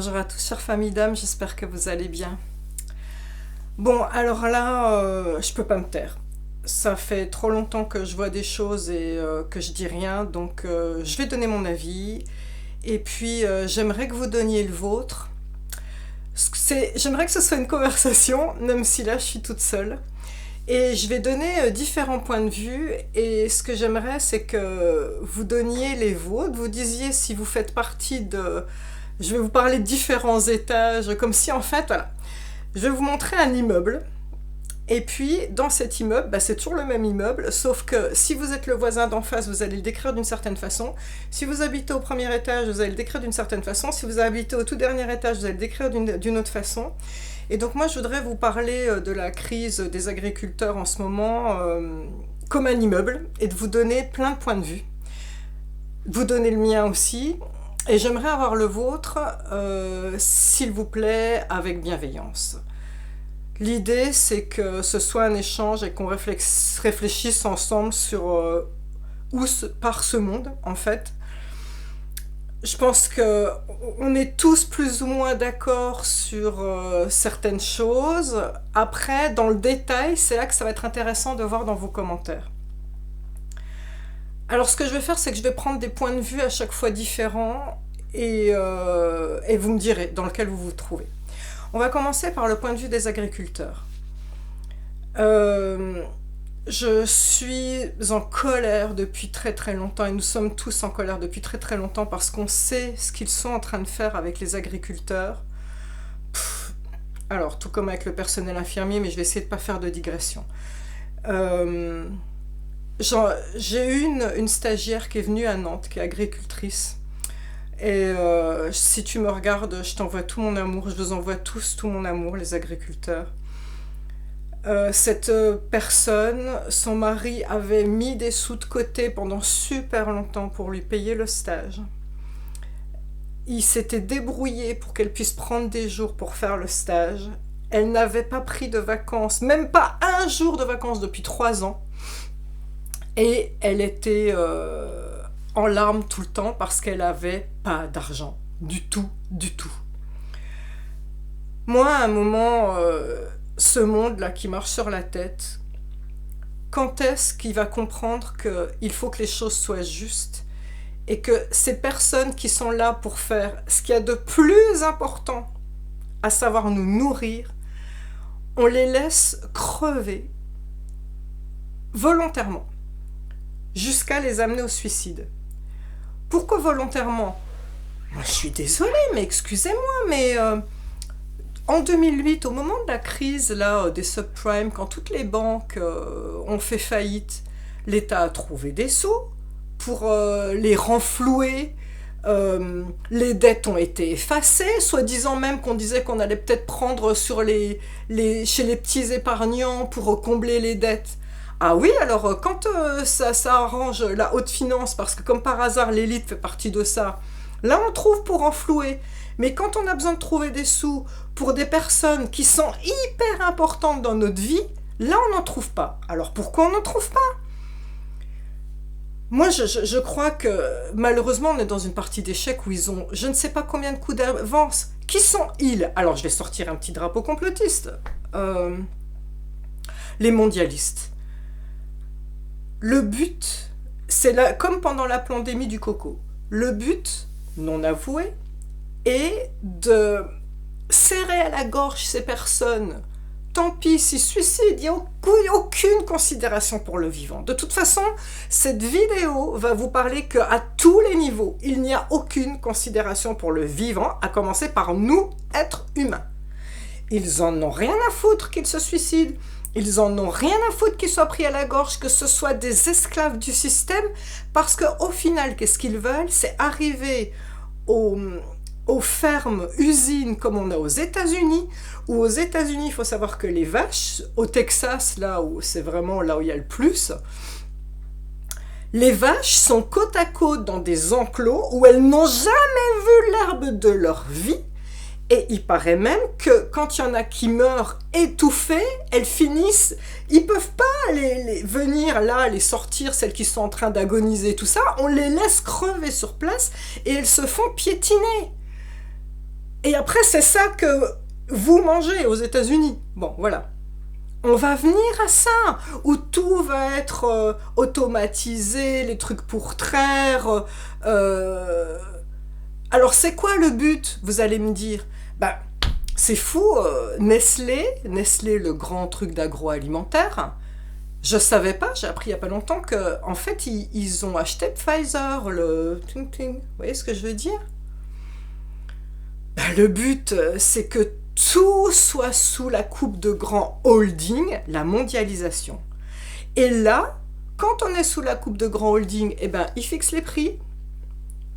Bonjour à tous, chère famille d'âme, j'espère que vous allez bien. Bon, alors là, je peux pas me taire. Ça fait trop longtemps que je vois des choses et que je dis rien, donc je vais donner mon avis. Et puis, j'aimerais que vous donniez le vôtre. J'aimerais que ce soit une conversation, même si là, je suis toute seule. Et je vais donner différents points de vue. Et ce que j'aimerais, c'est que vous donniez les vôtres. Vous disiez si vous faites partie de... Je vais vous parler de différents étages, comme si en fait, voilà, je vais vous montrer un immeuble. Et puis, dans cet immeuble, c'est toujours le même immeuble, sauf que si vous êtes le voisin d'en face, vous allez le décrire d'une certaine façon. Si vous habitez au premier étage, vous allez le décrire d'une certaine façon. Si vous habitez au tout dernier étage, vous allez le décrire d'une autre façon. Et donc moi, je voudrais vous parler de la crise des agriculteurs en ce moment comme un immeuble et de vous donner plein de points de vue. Vous donner le mien aussi. Et j'aimerais avoir le vôtre, s'il vous plaît, avec bienveillance. L'idée, c'est que ce soit un échange et qu'on réfléchisse ensemble sur où part ce monde, en fait. Je pense que on est tous plus ou moins d'accord sur certaines choses. Après, dans le détail, c'est là que ça va être intéressant de voir dans vos commentaires. Alors, ce que je vais faire, c'est que je vais prendre des points de vue à chaque fois différents et vous me direz dans lequel vous vous trouvez. On va commencer par le point de vue des agriculteurs. Je suis en colère depuis très très longtemps et nous sommes tous en colère depuis très très longtemps parce qu'on sait ce qu'ils sont en train de faire avec les agriculteurs. Alors, tout comme avec le personnel infirmier, mais je vais essayer de ne pas faire de digression. J'ai eu une stagiaire qui est venue à Nantes, qui est agricultrice. Et si tu me regardes, je t'envoie tout mon amour, je vous envoie tous tout mon amour, les agriculteurs. Cette personne, son mari avait mis des sous de côté pendant super longtemps pour lui payer le stage. Il s'était débrouillé pour qu'elle puisse prendre des jours pour faire le stage. Elle n'avait pas pris de vacances, même pas un jour de vacances depuis 3 ans. Et elle était en larmes tout le temps parce qu'elle n'avait pas d'argent. Du tout, du tout. Moi, à un moment, ce monde-là qui marche sur la tête, quand est-ce qu'il va comprendre qu'il faut que les choses soient justes et que ces personnes qui sont là pour faire ce qu'il y a de plus important, à savoir nous nourrir, on les laisse crever volontairement jusqu'à les amener au suicide. Pourquoi volontairement ? Moi, je suis désolée, mais excusez-moi, mais en 2008, au moment de la crise là, des subprimes, quand toutes les banques ont fait faillite, l'État a trouvé des sous pour les renflouer. Les dettes ont été effacées, soi-disant même qu'on disait qu'on allait peut-être prendre chez les petits épargnants pour combler les dettes. Ah oui, alors quand ça arrange la haute finance, parce que comme par hasard l'élite fait partie de ça, là on trouve pour renflouer. Mais quand on a besoin de trouver des sous pour des personnes qui sont hyper importantes dans notre vie, là on n'en trouve pas. Alors pourquoi on n'en trouve pas ? Moi je crois que malheureusement on est dans une partie d'échecs où ils ont je ne sais pas combien de coups d'avance. Qui sont-ils ? Alors je vais sortir un petit drapeau complotiste. Les mondialistes. Le but, c'est là, comme pendant la pandémie du coco, le but, non avoué, est de serrer à la gorge ces personnes. Tant pis s'ils se suicident, il n'y a aucune considération pour le vivant. De toute façon, cette vidéo va vous parler qu'à tous les niveaux, il n'y a aucune considération pour le vivant, à commencer par nous, êtres humains. Ils en ont rien à foutre qu'ils se suicident. Ils en ont rien à foutre qu'ils soient pris à la gorge, que ce soit des esclaves du système, parce qu'au final, qu'est-ce qu'ils veulent ? C'est arriver aux fermes, usines, comme on a aux États-Unis, où aux États-Unis, il faut savoir que les vaches, au Texas, là où c'est vraiment là où il y a le plus, les vaches sont côte à côte dans des enclos où elles n'ont jamais vu l'herbe de leur vie. Et il paraît même que quand il y en a qui meurent étouffées, elles finissent, ils peuvent pas venir là, les sortir, celles qui sont en train d'agoniser, tout ça, on les laisse crever sur place et elles se font piétiner. Et après, c'est ça que vous mangez aux États-Unis. Bon, voilà. On va venir à ça, où tout va être automatisé, les trucs pour traire. euh, Alors, c'est quoi le but, vous allez me dire? Ben, c'est fou, Nestlé, le grand truc d'agroalimentaire, je savais pas, j'ai appris il y a pas longtemps que en fait ils ont acheté Pfizer, le ting ting. Vous voyez ce que je veux dire? Ben, le but, c'est que tout soit sous la coupe de grands holdings, la mondialisation. Et là, quand on est sous la coupe de grands holdings, eh ben, ils fixent les prix,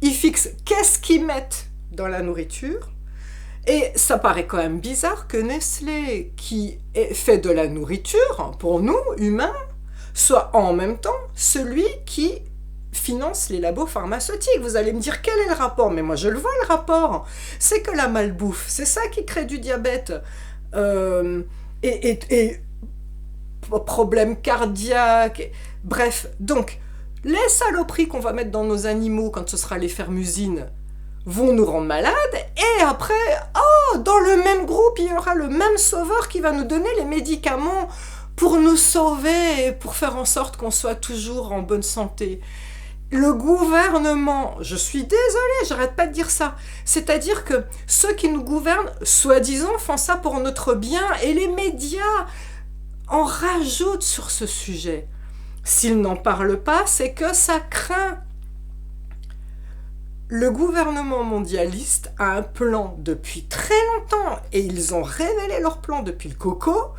ils fixent qu'est-ce qu'ils mettent dans la nourriture. Et ça paraît quand même bizarre que Nestlé, qui fait de la nourriture pour nous, humains, soit en même temps celui qui finance les labos pharmaceutiques. Vous allez me dire quel est le rapport? Mais moi je le vois le rapport. C'est que la malbouffe, c'est ça qui crée du diabète. Euh, et problèmes cardiaques. Bref, donc les saloperies qu'on va mettre dans nos animaux quand ce sera les fermes-usines vont nous rendre malades, et après, oh, dans le même groupe, il y aura le même sauveur qui va nous donner les médicaments pour nous sauver et pour faire en sorte qu'on soit toujours en bonne santé. Le gouvernement, je suis désolée, j'arrête pas de dire ça, c'est-à-dire que ceux qui nous gouvernent, soi-disant, font ça pour notre bien, et les médias en rajoutent sur ce sujet. S'ils n'en parlent pas, c'est que ça craint. Le gouvernement mondialiste a un plan depuis très longtemps, et ils ont révélé leur plan depuis le coco,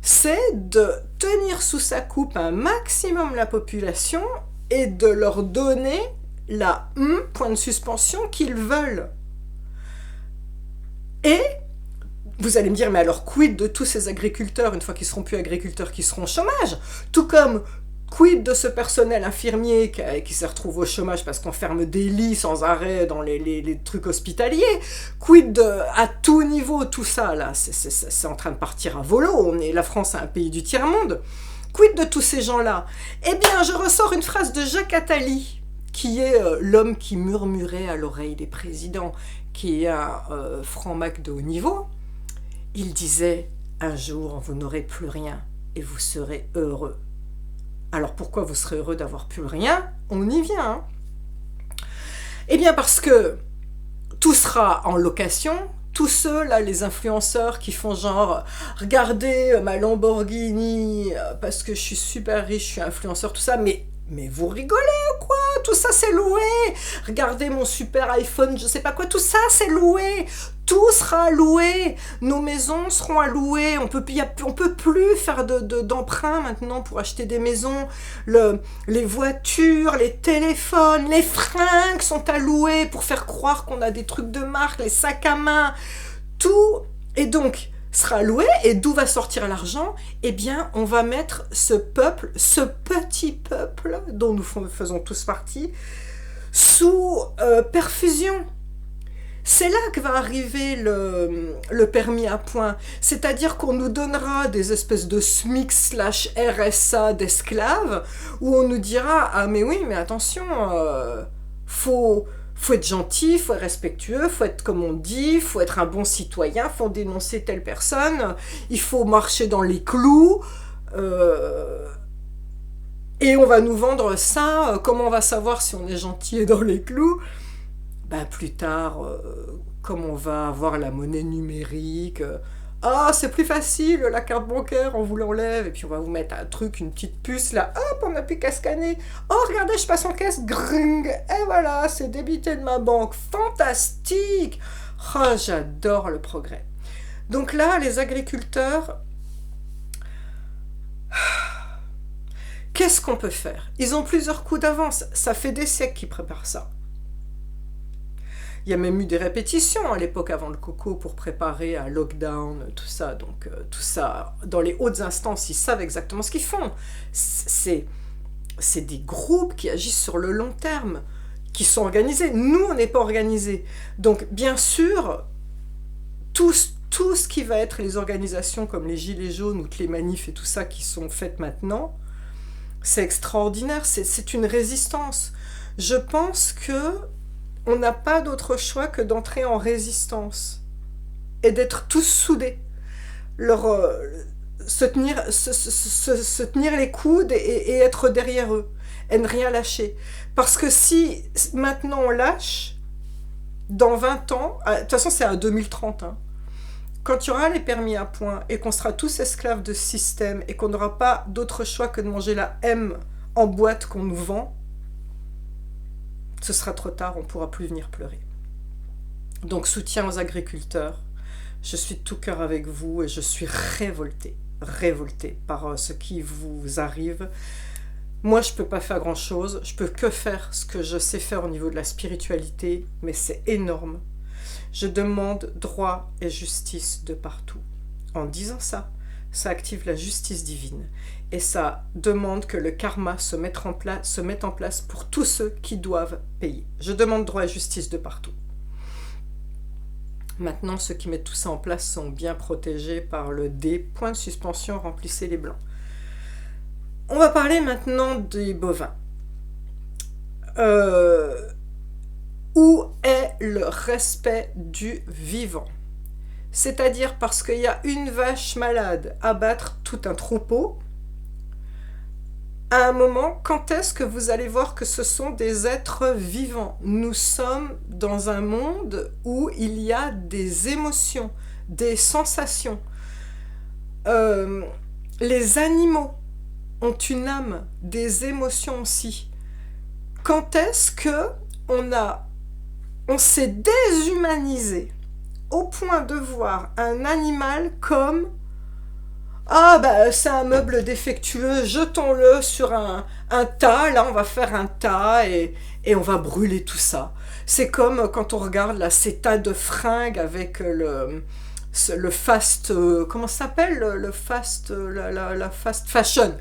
c'est de tenir sous sa coupe un maximum la population et de leur donner la point de suspension qu'ils veulent. Et vous allez me dire, mais alors quid de tous ces agriculteurs, une fois qu'ils seront plus agriculteurs, qui seront au chômage? Tout comme quid de ce personnel infirmier qui se retrouve au chômage parce qu'on ferme des lits sans arrêt dans les trucs hospitaliers? Quid à tout niveau, tout ça, là, c'est en train de partir à volo. La France est un pays du tiers-monde. Quid de tous ces gens-là? Eh bien, je ressors une phrase de Jacques Attali, qui est l'homme qui murmurait à l'oreille des présidents, qui est un franc-mac de haut niveau. Il disait, un jour, vous n'aurez plus rien et vous serez heureux. Alors pourquoi vous serez heureux d'avoir plus rien? On y vient. Hein. Eh bien parce que tout sera en location. Tous ceux, là, les influenceurs qui font genre « Regardez ma Lamborghini, parce que je suis super riche, je suis influenceur, tout ça. » Mais vous rigolez ou quoi? Tout ça, c'est loué. Regardez mon super iPhone, je sais pas quoi. Tout ça, c'est loué. Tout sera loué. Nos maisons seront à louer. On peut plus faire d'emprunt maintenant pour acheter des maisons. Les voitures, les téléphones, les fringues sont à louer pour faire croire qu'on a des trucs de marque, les sacs à main. Tout. Et donc, sera loué, et d'où va sortir l'argent? Eh bien, on va mettre ce peuple, ce petit peuple dont nous faisons tous partie, sous perfusion. C'est là que va arriver le permis à points, c'est-à-dire qu'on nous donnera des espèces de SMIC/RSA d'esclaves, où on nous dira « Ah mais oui, mais attention, faut être gentil, faut être respectueux, faut être comme on dit, faut être un bon citoyen, faut dénoncer telle personne, il faut marcher dans les clous. » Et on va nous vendre ça. Comment on va savoir si on est gentil et dans les clous? Ben, plus tard, comme on va avoir la monnaie numérique, ah, c'est plus facile, la carte bancaire, on vous l'enlève, et puis on va vous mettre un truc, une petite puce là, hop, on n'a plus qu'à scanner. Oh, regardez, je passe en caisse, gring, et voilà, c'est débité de ma banque, fantastique. Oh, j'adore le progrès. Donc là, les agriculteurs, qu'est-ce qu'on peut faire? Ils ont plusieurs coups d'avance, ça fait des siècles qu'ils préparent ça. Il y a même eu des répétitions à l'époque avant le coco pour préparer un lockdown, tout ça. Donc tout ça, dans les hautes instances, ils savent exactement ce qu'ils font. C'est des groupes qui agissent sur le long terme, qui sont organisés. Nous, on n'est pas organisés. Donc bien sûr, tout ce qui va être les organisations comme les Gilets jaunes ou les manifs et tout ça qui sont faites maintenant, c'est extraordinaire, c'est une résistance. Je pense que on n'a pas d'autre choix que d'entrer en résistance et d'être tous soudés. Se tenir les coudes et être derrière eux et ne rien lâcher. Parce que si maintenant on lâche, dans 20 ans, de toute façon c'est à 2030, hein, quand il y aura les permis à points et qu'on sera tous esclaves de ce système et qu'on n'aura pas d'autre choix que de manger la M en boîte qu'on nous vend, ce sera trop tard, on ne pourra plus venir pleurer. Donc soutien aux agriculteurs, je suis de tout cœur avec vous et je suis révoltée par ce qui vous arrive. Moi, je ne peux pas faire grand-chose, je peux que faire ce que je sais faire au niveau de la spiritualité, mais c'est énorme. Je demande droit et justice de partout. En disant ça, ça active la justice divine et ça demande que le karma se mette en place pour tous ceux qui doivent payer. Je demande droit et justice de partout. Maintenant, ceux qui mettent tout ça en place sont bien protégés par le D. Point de suspension, remplissez les blancs. On va parler maintenant des bovins. Où est le respect du vivant? C'est-à-dire parce qu'il y a une vache malade abattre tout un troupeau, à un moment, quand est-ce que vous allez voir que ce sont des êtres vivants? Nous sommes dans un monde où il y a des émotions, des sensations. Les animaux ont une âme, des émotions aussi. Quand est-ce que on s'est déshumanisé au point de voir un animal comme ah bah c'est un meuble défectueux, jetons-le sur un tas, là on va faire un tas et on va brûler tout ça. C'est comme quand on regarde là, ces tas de fringues avec le fast, comment ça s'appelle le fast, la fast fashion,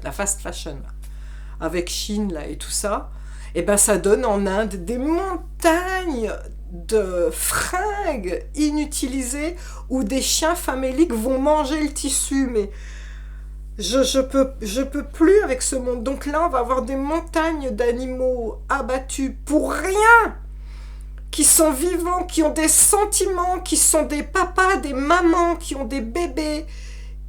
avec Chine là et tout ça. Et ben ça donne en Inde des montagnes de fringues inutilisées où des chiens faméliques vont manger le tissu, mais je peux plus avec ce monde. Donc là on va avoir des montagnes d'animaux abattus pour rien, qui sont vivants, qui ont des sentiments, qui sont des papas, des mamans, qui ont des bébés,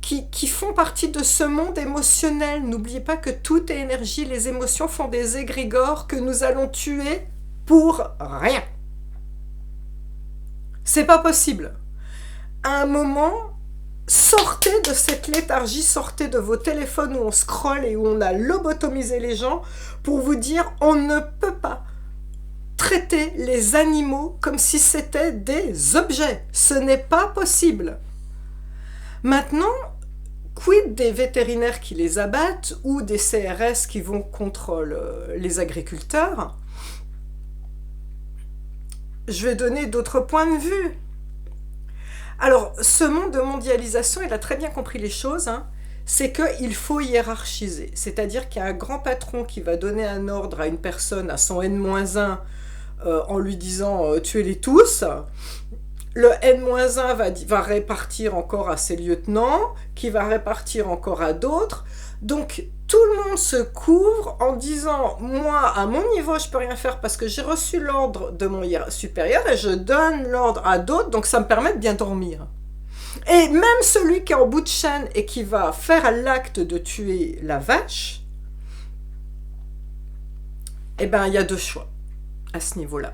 qui font partie de ce monde émotionnel. N'oubliez pas que tout est énergie, les émotions font des égrégores que nous allons tuer pour rien. C'est pas possible. À un moment, sortez de cette léthargie, sortez de vos téléphones où on scrolle et où on a lobotomisé les gens pour vous dire on ne peut pas traiter les animaux comme si c'était des objets. Ce n'est pas possible. Maintenant, quid des vétérinaires qui les abattent ou des CRS qui vont contre les agriculteurs? Je vais donner d'autres points de vue. Alors, ce monde de mondialisation, il a très bien compris les choses, hein, c'est qu'il faut hiérarchiser. C'est-à-dire qu'il y a un grand patron qui va donner un ordre à une personne, à son N-1, en lui disant « tuez-les tous ». Le N-1 va répartir encore à ses lieutenants, qui va répartir encore à d'autres. Donc, tout le monde se couvre en disant « moi, à mon niveau, je peux rien faire parce que j'ai reçu l'ordre de mon supérieur et je donne l'ordre à d'autres, donc ça me permet de bien dormir. » Et même celui qui est en bout de chaîne et qui va faire l'acte de tuer la vache, eh bien, il y a deux choix à ce niveau-là.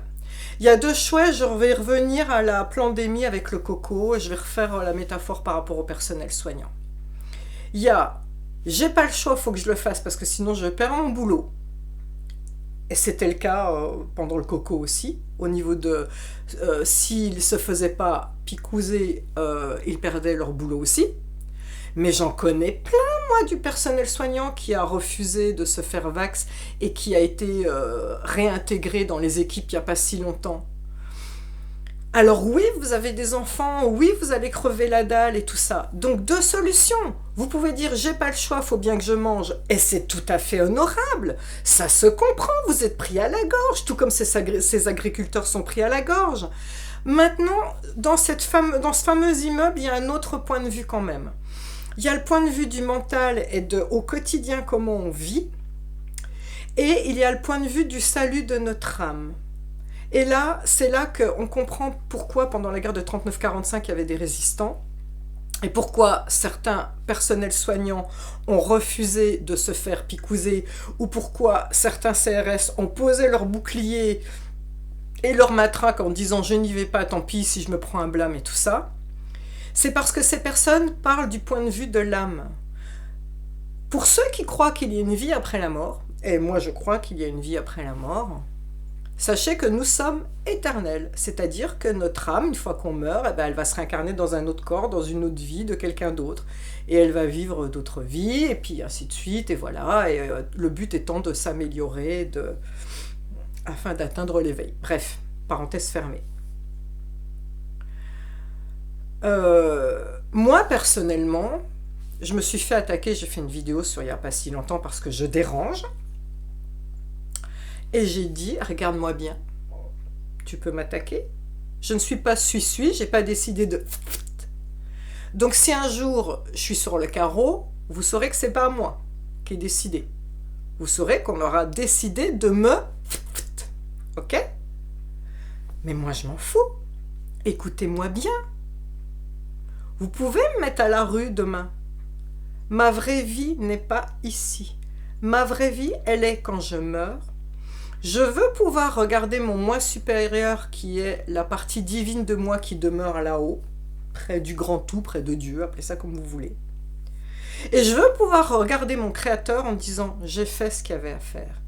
Il y a deux choix, je vais revenir à la pandémie avec le coco, et je vais refaire la métaphore par rapport au personnel soignant. Il y a, j'ai pas le choix, il faut que je le fasse parce que sinon je perds mon boulot. Et c'était le cas pendant le coco aussi, au niveau de, s'ils ne se faisaient pas picouser, ils perdaient leur boulot aussi. Mais j'en connais plein, moi, du personnel soignant qui a refusé de se faire vax et qui a été réintégré dans les équipes il n'y a pas si longtemps. Alors oui, vous avez des enfants, oui, vous allez crever la dalle et tout ça. Donc deux solutions. Vous pouvez dire, j'ai pas le choix, faut bien que je mange. Et c'est tout à fait honorable. Ça se comprend, vous êtes pris à la gorge, tout comme ces agriculteurs sont pris à la gorge. Maintenant, dans ce fameux immeuble, il y a un autre point de vue quand même. Il y a le point de vue du mental et au quotidien comment on vit. Et il y a le point de vue du salut de notre âme. Et là, c'est là qu'on comprend pourquoi pendant la guerre de 39-45 il y avait des résistants et pourquoi certains personnels soignants ont refusé de se faire picouser ou pourquoi certains CRS ont posé leur bouclier et leur matraque en disant je n'y vais pas, tant pis si je me prends un blâme et tout ça. C'est parce que ces personnes parlent du point de vue de l'âme. Pour ceux qui croient qu'il y a une vie après la mort, et moi je crois qu'il y a une vie après la mort, sachez que nous sommes éternels, c'est-à-dire que notre âme, une fois qu'on meurt, elle va se réincarner dans un autre corps, dans une autre vie de quelqu'un d'autre, et elle va vivre d'autres vies, et puis ainsi de suite, et voilà, et le but étant de s'améliorer, afin d'atteindre l'éveil. Bref, parenthèse fermée. Moi, personnellement, je me suis fait attaquer, j'ai fait une vidéo sur il n'y a pas si longtemps parce que je dérange. Et j'ai dit, regarde-moi bien, tu peux m'attaquer. Je ne suis pas suis-suis, j'ai pas décidé de... Donc si un jour je suis sur le carreau, vous saurez que c'est pas moi qui ai décidé. Vous saurez qu'on aura décidé de me... Ok? Mais moi je m'en fous. Écoutez-moi bien. Vous pouvez me mettre à la rue demain. Ma vraie vie n'est pas ici. Ma vraie vie, elle est quand je meurs. Je veux pouvoir regarder mon moi supérieur qui est la partie divine de moi qui demeure là-haut, près du grand tout, près de Dieu, appelez ça comme vous voulez. Et je veux pouvoir regarder mon créateur en disant j'ai fait ce qu'il y avait à faire.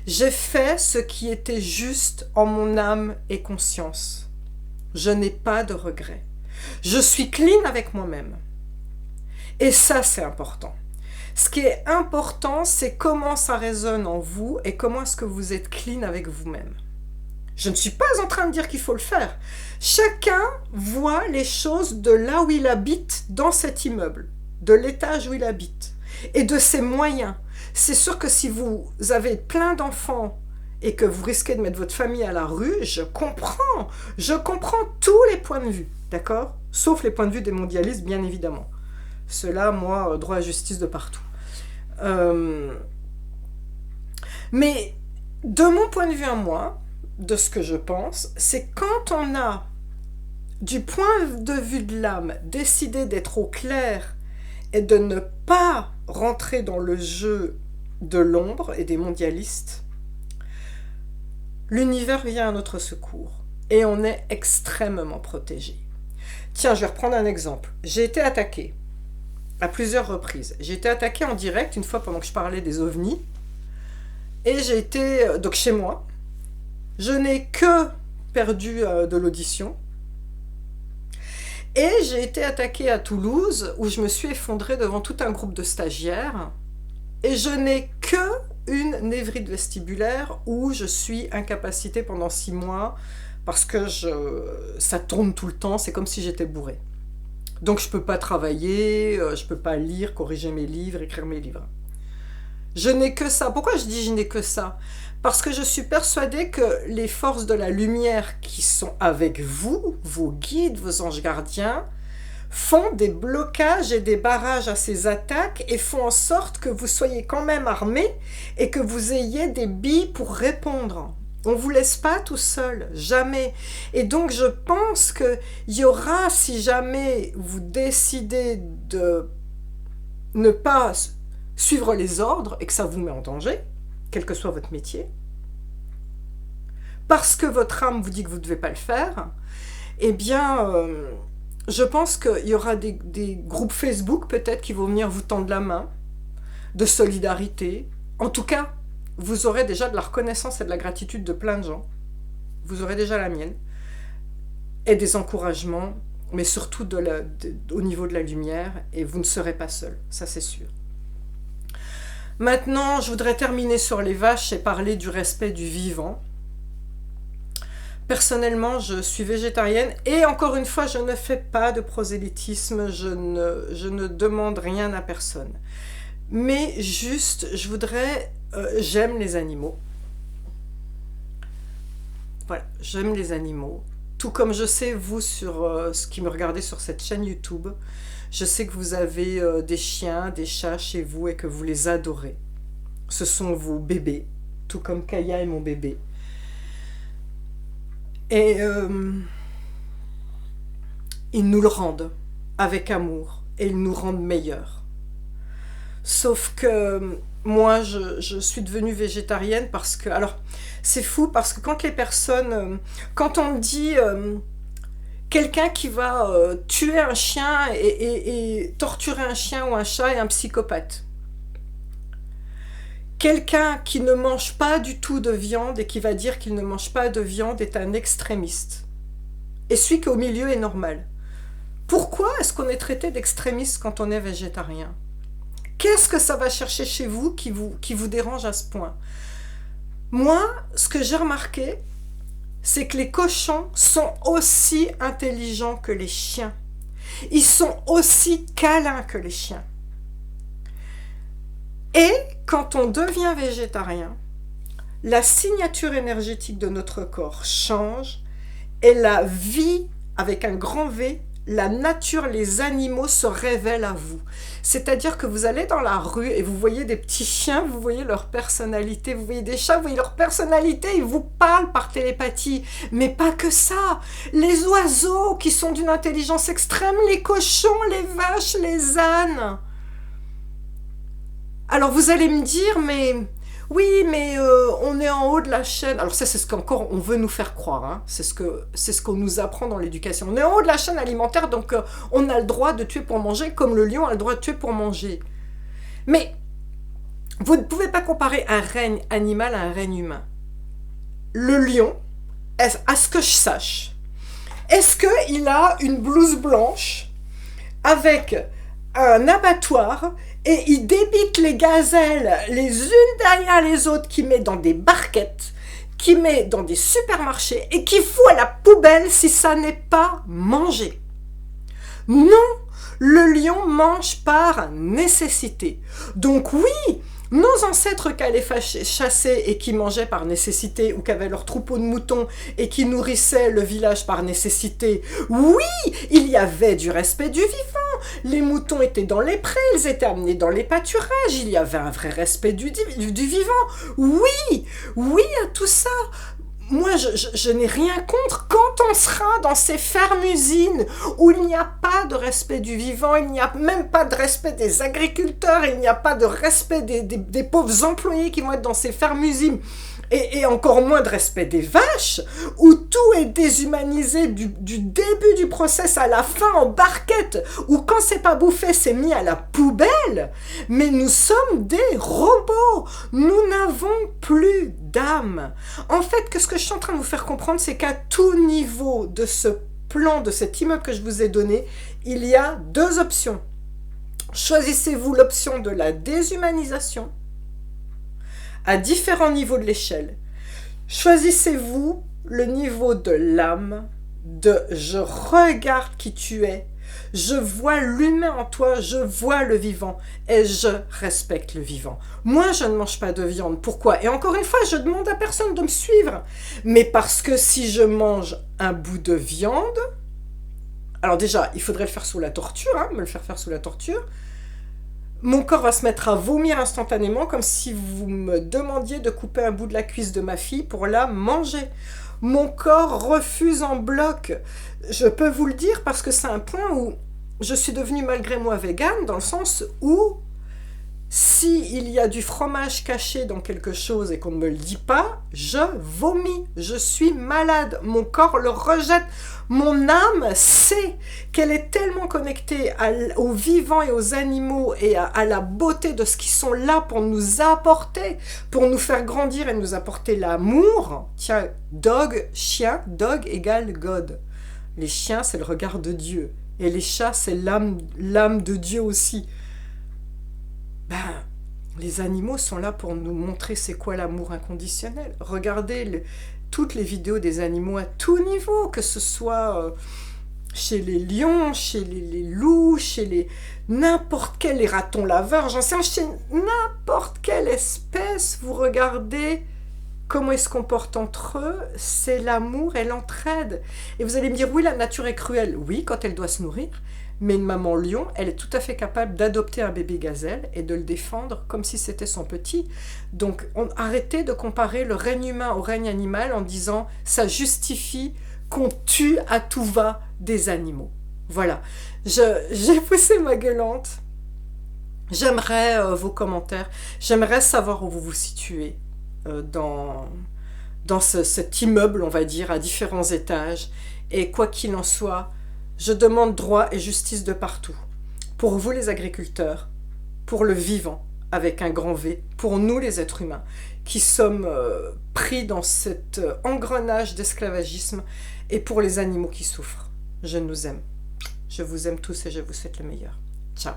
J'ai fait ce qui était juste en mon âme et conscience. Je n'ai pas de regrets. Je suis clean avec moi-même. Et ça, c'est important. Ce qui est important, c'est comment ça résonne en vous et comment est-ce que vous êtes clean avec vous-même. Je ne suis pas en train de dire qu'il faut le faire. Chacun voit les choses de là où il habite dans cet immeuble, de l'étage où il habite et de ses moyens. C'est sûr que si vous avez plein d'enfants et que vous risquez de mettre votre famille à la rue, je comprends tous les points de vue, d'accord? Sauf les points de vue des mondialistes, bien évidemment. Ceux-là, moi, droit à justice de partout. Mais de mon point de vue à moi, de ce que je pense, c'est quand on a, du point de vue de l'âme, décidé d'être au clair et de ne pas rentrer dans le jeu de l'ombre et des mondialistes, l'univers vient à notre secours et on est extrêmement protégé. Tiens, je vais reprendre un exemple. J'ai été attaquée à plusieurs reprises. J'ai été attaquée en direct une fois pendant que je parlais des ovnis et j'ai été donc chez moi. Je n'ai que perdu de l'audition et j'ai été attaquée à Toulouse où je me suis effondrée devant tout un groupe de stagiaires et je n'ai que une névrite vestibulaire où je suis incapacitée pendant 6 mois parce que ça tourne tout le temps, c'est comme si j'étais bourrée. Donc je ne peux pas travailler, je ne peux pas lire, corriger mes livres, écrire mes livres. Je n'ai que ça. Pourquoi je dis je n'ai que ça? Parce que je suis persuadée que les forces de la lumière qui sont avec vous, vos guides, vos anges gardiens, font des blocages et des barrages à ces attaques et font en sorte que vous soyez quand même armés et que vous ayez des billes pour répondre. On ne vous laisse pas tout seul, jamais. Et donc je pense qu'il y aura, si jamais vous décidez de ne pas suivre les ordres et que ça vous met en danger, quel que soit votre métier, parce que votre âme vous dit que vous ne devez pas le faire, eh bien, je pense qu'il y aura des groupes Facebook peut-être qui vont venir vous tendre la main, de solidarité. En tout cas, vous aurez déjà de la reconnaissance et de la gratitude de plein de gens. Vous aurez déjà la mienne. Et des encouragements, mais surtout au niveau de la lumière, et vous ne serez pas seul, ça c'est sûr. Maintenant, je voudrais terminer sur les vaches et parler du respect du vivant. Personnellement, je suis végétarienne et encore une fois, je ne fais pas de prosélytisme, je ne demande rien à personne. Mais juste, je voudrais... j'aime les animaux. Voilà, j'aime les animaux. Tout comme je sais, vous, sur ce qui me regardez sur cette chaîne YouTube, je sais que vous avez des chiens, des chats chez vous et que vous les adorez. Ce sont vos bébés, tout comme Kaya est mon bébé. Et ils nous le rendent avec amour et ils nous rendent meilleurs. Sauf que moi, je suis devenue végétarienne parce que... Alors, c'est fou parce que quand les personnes... quand on me dit... quelqu'un qui va tuer un chien et torturer un chien ou un chat est un psychopathe. Quelqu'un qui ne mange pas du tout de viande et qui va dire qu'il ne mange pas de viande est un extrémiste. Et celui qui est au milieu est normal. Pourquoi est-ce qu'on est traité d'extrémiste quand on est végétarien? Qu'est-ce que ça va chercher chez vous qui vous dérange à ce point? Moi, ce que j'ai remarqué, c'est que les cochons sont aussi intelligents que les chiens. Ils sont aussi câlins que les chiens. Et quand on devient végétarien, la signature énergétique de notre corps change et la vie, avec un grand V, la nature, les animaux se révèlent à vous. C'est-à-dire que vous allez dans la rue et vous voyez des petits chiens, vous voyez leur personnalité, vous voyez des chats, vous voyez leur personnalité, ils vous parlent par télépathie. Mais pas que ça. Les oiseaux qui sont d'une intelligence extrême, les cochons, les vaches, les ânes. Alors vous allez me dire, mais... Oui, mais on est en haut de la chaîne. Alors ça, c'est ce qu'encore on veut nous faire croire. Hein. C'est ce qu'on nous apprend dans l'éducation. On est en haut de la chaîne alimentaire, donc on a le droit de tuer pour manger, comme le lion a le droit de tuer pour manger. Mais vous ne pouvez pas comparer un règne animal à un règne humain. Le lion, à ce que je sache, est-ce qu'il a une blouse blanche avec un abattoir et il débite les gazelles les unes derrière les autres qu'il met dans des barquettes, qu'il met dans des supermarchés et qu'il fout à la poubelle si ça n'est pas mangé? Non, le lion mange par nécessité. Donc oui, nos ancêtres qui allaient chasser et qui mangeaient par nécessité ou qui avaient leur troupeau de moutons et qui nourrissaient le village par nécessité, oui, il y avait du respect du vivant. Les moutons étaient dans les prés, ils étaient amenés dans les pâturages, il y avait un vrai respect du vivant. Oui, oui à tout ça. Moi, je n'ai rien contre quand on sera dans ces fermes-usines où il n'y a pas de respect du vivant, il n'y a même pas de respect des agriculteurs, il n'y a pas de respect des pauvres employés qui vont être dans ces fermes-usines. Et encore moins de respect des vaches, où tout est déshumanisé du début du process à la fin en barquette, où quand c'est pas bouffé, c'est mis à la poubelle. Mais nous sommes des robots, nous n'avons plus d'âme. En fait, ce que je suis en train de vous faire comprendre, c'est qu'à tout niveau de ce plan, de cet immeuble que je vous ai donné, il y a deux options. Choisissez-vous l'option de la déshumanisation, à différents niveaux de l'échelle. Choisissez-vous le niveau de l'âme, de je regarde qui tu es, je vois l'humain en toi, je vois le vivant et je respecte le vivant. Moi, je ne mange pas de viande. Pourquoi? Et encore une fois, je demande à personne de me suivre. Mais parce que si je mange un bout de viande, alors déjà, il faudrait le faire sous la torture, hein, me le faire sous la torture. Mon corps va se mettre à vomir instantanément, comme si vous me demandiez de couper un bout de la cuisse de ma fille pour la manger. Mon corps refuse en bloc. Je peux vous le dire parce que c'est un point où je suis devenue malgré moi végane, dans le sens où s'il y a du fromage caché dans quelque chose et qu'on ne me le dit pas, je vomis, je suis malade, mon corps le rejette. Mon âme sait qu'elle est tellement connectée aux vivants et aux animaux et à la beauté de ce qui sont là pour nous apporter, pour nous faire grandir et nous apporter l'amour. Tiens, dog, chien, dog égale God. Les chiens, c'est le regard de Dieu. Et les chats, c'est l'âme de Dieu aussi. Ben, les animaux sont là pour nous montrer c'est quoi l'amour inconditionnel. Regardez toutes les vidéos des animaux à tout niveau, que ce soit chez les lions, chez les loups, chez n'importe quel, les ratons laveurs, j'en sais rien, chez n'importe quelle espèce, vous regardez comment ils se comportent entre eux, c'est l'amour et l'entraide. Et vous allez me dire, oui, la nature est cruelle. Oui, quand elle doit se nourrir, Mais une maman lion, elle est tout à fait capable d'adopter un bébé gazelle et de le défendre comme si c'était son petit. Donc arrêtez de comparer le règne humain au règne animal en disant ça justifie qu'on tue à tout va des animaux. Voilà, j'ai poussé ma gueulante. J'aimerais vos commentaires, j'aimerais savoir où vous vous situez dans cet immeuble, on va dire, à différents étages. Et quoi qu'il en soit, je demande droit et justice de partout. Pour vous les agriculteurs, pour le vivant, avec un grand V, pour nous les êtres humains, qui sommes pris dans cet engrenage d'esclavagisme, et pour les animaux qui souffrent. Je nous aime. Je vous aime tous et je vous souhaite le meilleur. Ciao.